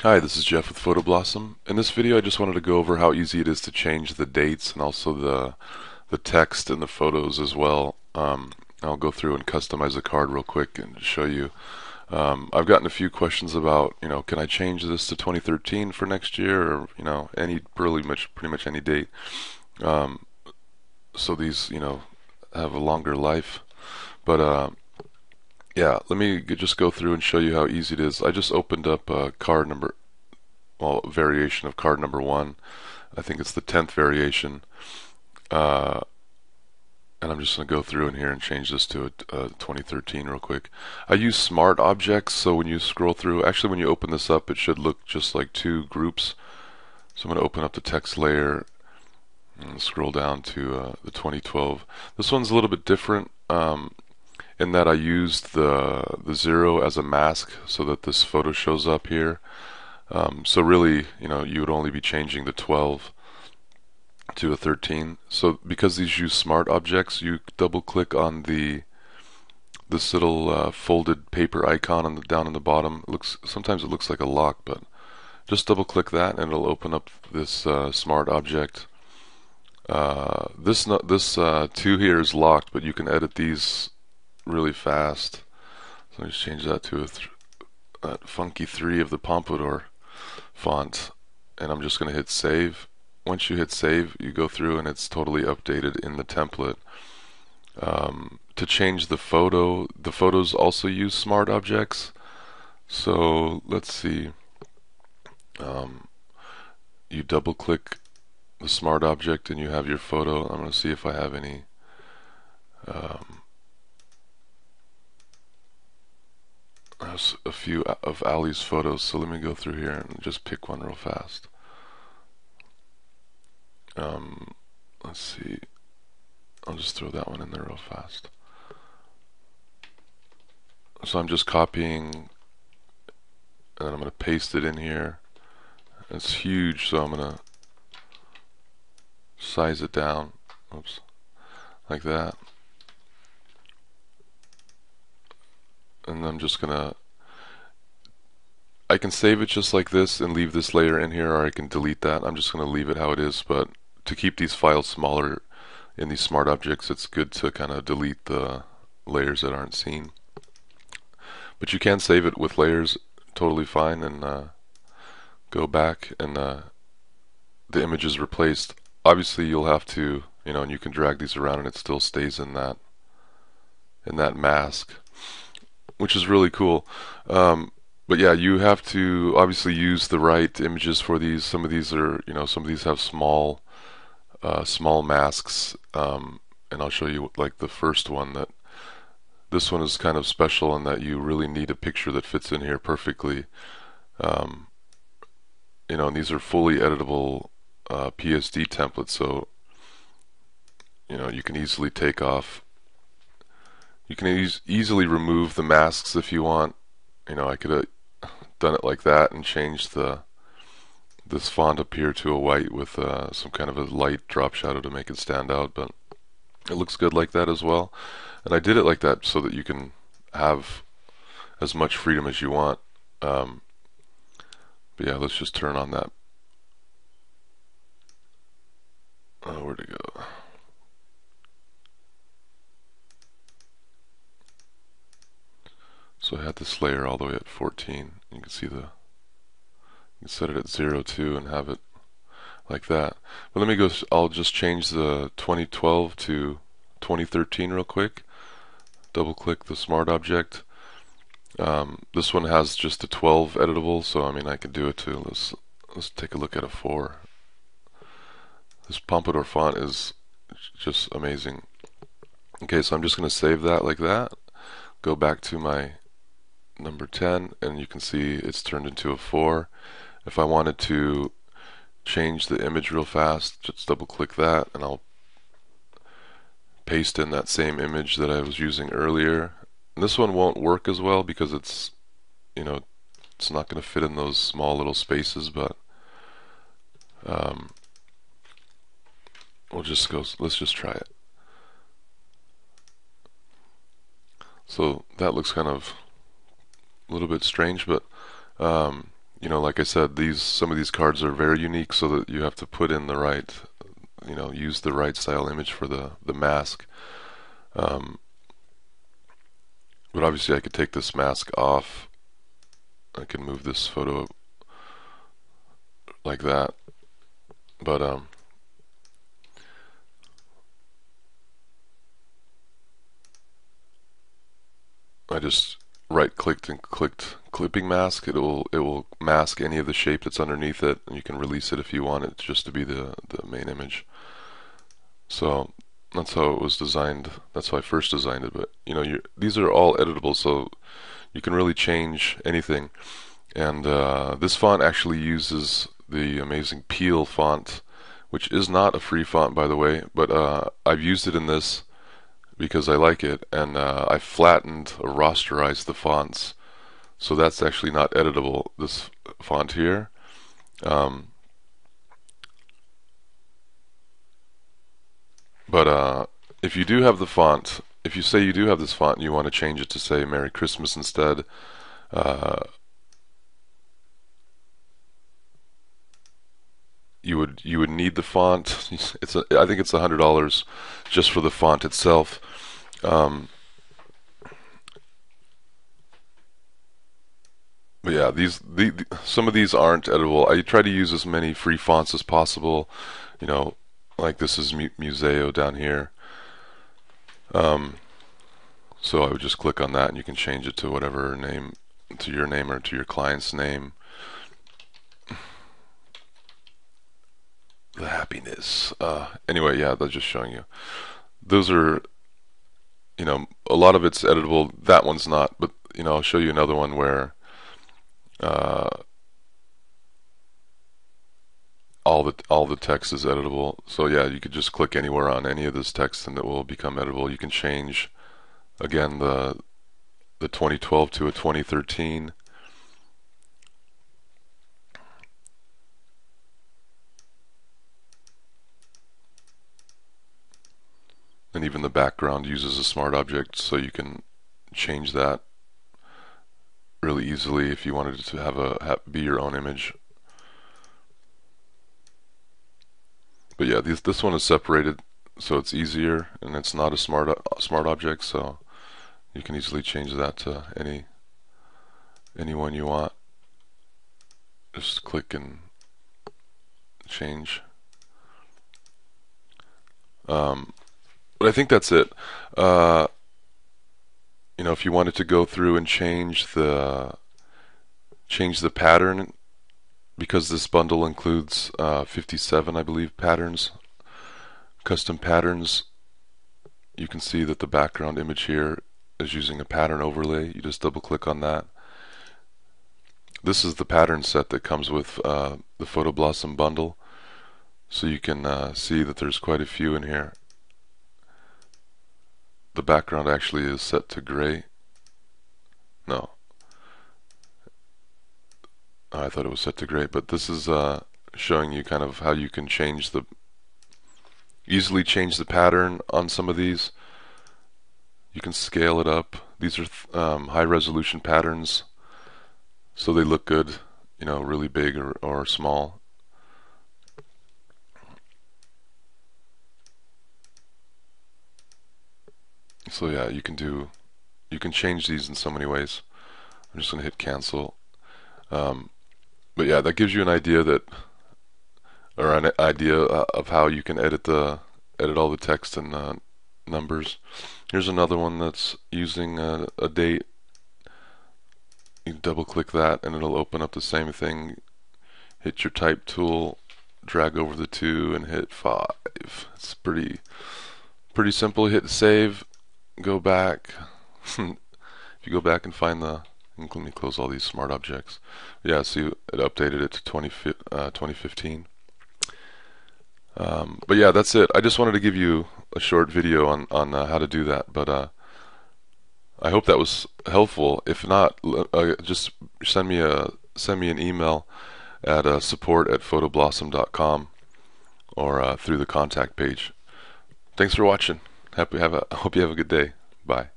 Hi, this is Jeff with Fotoblossom. In this video I just wanted to go over how easy it is to change the dates and also the text in the photos as well. I'll go through and customize a card real quick and show you. I've gotten a few questions about, can I change this to 2013 for next year, or any pretty much any date. Um, so these have a longer life. But yeah, let me just go through and show you how easy it is. I just opened up variation of card number one. I think it's the 10th variation. Uh, and I'm just going to go through in here and change this to a 2013 real quick. I use smart objects, so when you scroll through, actually when you open this up, it should look just like two groups. So I'm going to open up the text layer and scroll down to the 2012. This one's a little bit different in that I used the 0 as a mask so that this photo shows up here. So really, you would only be changing the 12 to a 13. So because these use smart objects, you double click on this little folded paper icon down on the bottom. Sometimes it looks like a lock, but just double click that and it'll open up this smart object. This 2 here is locked, but you can edit these really fast. So let's change that to that funky 3 of the Pompadour font, and I'm just going to hit save. Once you hit save, you go through and it's totally updated in the template. To change the photos also use smart objects. So let's see. You double click the smart object and you have your photo. I'm going to see if I have any. There's a few of Ali's photos, so let me go through here and just pick one real fast. Let's see. I'll just throw that one in there real fast. So I'm just copying, and I'm going to paste it in here. It's huge, so I'm going to size it down. Oops, like that. And I'm just gonna, I can save it just like this and leave this layer in here, or I can delete that. I'm just gonna leave it how it is, but to keep these files smaller in these smart objects, it's good to kind of delete the layers that aren't seen. But you can save it with layers totally fine, and go back and the image is replaced. Obviously you'll have to, and you can drag these around and it still stays in that mask, which is really cool. But yeah, you have to obviously use the right images for these. Some of these are, some of these have small masks, and I'll show you like the first one. This one is kind of special in that you really need a picture that fits in here perfectly. And these are fully editable PSD templates, so you can easily take off. You can easily remove the masks if you want. I could have done it like that and changed this font up here to a white with some kind of a light drop shadow to make it stand out, but it looks good like that as well. And I did it like that so that you can have as much freedom as you want. But yeah, let's just turn on that. Where'd it go? So I had this layer all the way at 14. You can see you can set it at 0 too and have it like that. But let me go, I'll just change the 2012 to 2013 real quick. Double click the smart object. This one has just a 12 editable, so I can do it too. Let's take a look at a 4. This Pompadour font is just amazing. Okay, so I'm just going to save that like that. Go back to my number 10, and you can see it's turned into a 4. If I wanted to change the image real fast, just double click that and I'll paste in that same image that I was using earlier. And this one won't work as well because it's it's not going to fit in those small little spaces, but let's just try it. So that looks kind of a little bit strange, but like I said, some of these cards are very unique, so that you have to put in the right, use the right style image for the mask. Um, but obviously I could take this mask off. I can move this photo like that. But I just right clicked and clicked clipping mask. It will mask any of the shape that's underneath it, and you can release it if you want it just to be the main image. So that's how it was designed. That's how I first designed it. But these are all editable, so you can really change anything. And this font actually uses the amazing Peel font, which is not a free font, by the way, but I've used it in this because I like it, and I flattened or rasterized the fonts, so that's actually not editable, this font here. But if you do have the font, if you say you do have this font and you want to change it to say Merry Christmas instead, you would need the font. I think it's $100 just for the font itself. But yeah, some of these aren't editable. I try to use as many free fonts as possible. You know, like this is Museo down here. So I would just click on that, and you can change it to whatever name, to your name or to your client's name. The happiness. Anyway, yeah, that's just showing you. Those are, a lot of it's editable. That one's not, but I'll show you another one where uh, all the text is editable. So yeah, you could just click anywhere on any of this text and it will become editable. You can change again the 2012 to a 2013. And even the background uses a smart object, so you can change that really easily if you wanted it to be your own image. But yeah, this one is separated, so it's easier, and it's not a smart object, so you can easily change that to any one you want. Just click and change. But I think that's it. If you wanted to go through and change the pattern, because this bundle includes 57, I believe, patterns, custom patterns, you can see that the background image here is using a pattern overlay. You just double click on that. This is the pattern set that comes with the fotoblossom bundle, so you can see that there's quite a few in here. The background actually is set to gray. No, I thought it was set to gray, but this is showing you kind of how you can easily change the pattern on some of these. You can scale it up. These are high resolution patterns, so they look good, really big or small. So yeah, you can change these in so many ways. I'm just going to hit cancel. But yeah, that gives you an idea of how you can edit all the text and numbers. Here's another one that's using a date. You double click that and it'll open up the same thing. Hit your type tool, drag over the 2 and hit 5. It's pretty simple. Hit save, go back. If you go back and find let me close all these smart objects. Yeah, see, it updated it to 2015. But yeah, that's it. I just wanted to give you a short video on how to do that. But I hope that was helpful. If not, just send me an email at support@fotoblossom.com or through the contact page. Thanks for watching. Hope you have a good day. Bye.